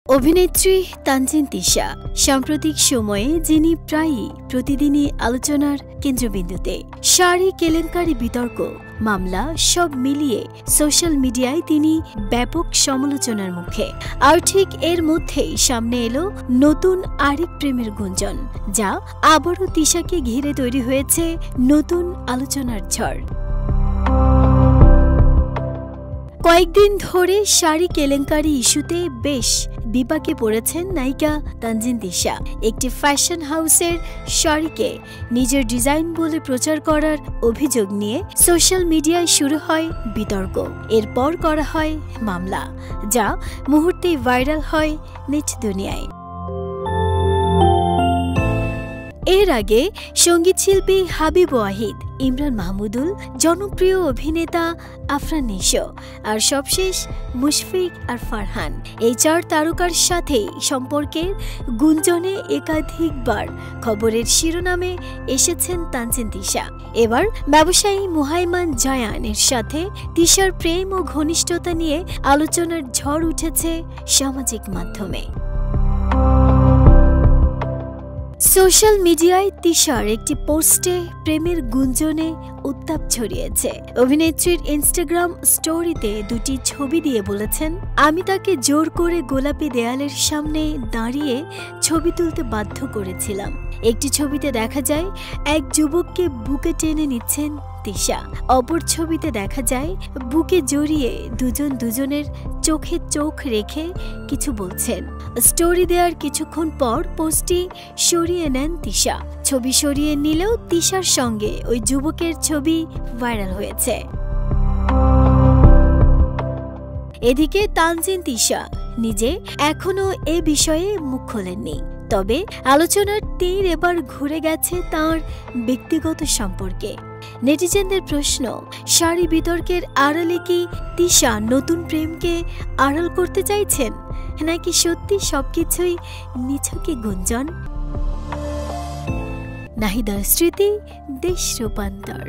অভিনেত্রী তানজিন তিশা সাম্প্রতিক সময়ে যিনি প্রায়ই প্রতিদিনই আলোচনার কেন্দ্রবিন্দুতে। শাড়ি কেলেঙ্কারি, বিতর্ক, মামলা সব মিলিয়ে সোশ্যাল মিডিয়ায় তিনি ব্যাপক সমালোচনার মুখে। আর ঠিক এর মধ্যেই সামনে এলো নতুন আরেক প্রেমের গুঞ্জন, যা আবারও তিশাকে ঘিরে তৈরি হয়েছে নতুন আলোচনার ঝড়। কয়েকদিন ধরে শাড়ি কেলেঙ্কারি ইস্যুতে বেশ বিপাকে পড়েছেন নায়িকা তানজিন তিশা। একটি ফ্যাশন হাউসের শাড়িকে নিজের ডিজাইন বলে প্রচার করার অভিযোগ নিয়ে সোশ্যাল মিডিয়ায় শুরু হয় বিতর্ক। এরপর করা হয় মামলা, যা মুহূর্তেই ভাইরাল হয় নেট দুনিয়ায়। এর আগে সঙ্গীতশিল্পী হাবিব ওয়াহিদ, ইমরান মাহমুদুল, জনপ্রিয় অভিনেতা আফরান নিশো আর সবশেষ মুশফিক আর ফারহান, এই চার তারকার সাথেই সম্পর্কের গুঞ্জনে একাধিকবার খবরের শিরোনামে এসেছেন তানজিন তিশা। এবার ব্যবসায়ী মুহাইমান জায়ানের সাথে তিশার প্রেম ও ঘনিষ্ঠতা নিয়ে আলোচনার ঝড় উঠেছে সামাজিক মাধ্যমে। সোশ্যাল মিডিয়ায় তিশার একটি পোস্টে প্রেমের গুঞ্জনে উত্তাপ ছড়িয়েছে। অভিনেত্রীর ইনস্টাগ্রাম স্টোরিতে দুটি ছবি দিয়ে বলেছেন, আমি তাকে জোর করে গোলাপি দেয়ালের সামনে দাঁড়িয়ে ছবি তুলতে বাধ্য করেছিলাম। একটি ছবিতে দেখা যায় এক যুবককে বুকে টেনে নিচ্ছেন তিশা, অপর ছবিতে দেখা যায় বুকে জড়িয়ে দুজন দুজনের চোখে চোখ রেখে কিছু বলছেন। স্টোরি দেওয়ার কিছুক্ষণ পর পোস্টটি সরিয়ে নেন তিশা। ছবি সরিয়ে নিলেও তিশার সঙ্গে ওই যুবকের ছবি ভাইরাল হয়েছে। এদিকে তানজিন তিশা নিজে এখনো এ বিষয়ে মুখ খোলেননি, তবে আলোচনার তীর এবার ঘুরে গেছে তাঁর ব্যক্তিগত সম্পর্কে। নেটিজেনদের প্রশ্ন, শাড়ি বিতর্কের আড়ালে কি তিশা নতুন প্রেমকে আড়াল করতে চাইছেন, নাকি সত্যি সবকিছুই নিছকই গুঞ্জন? নাহিদার স্মৃতি, দেশ রূপান্তর।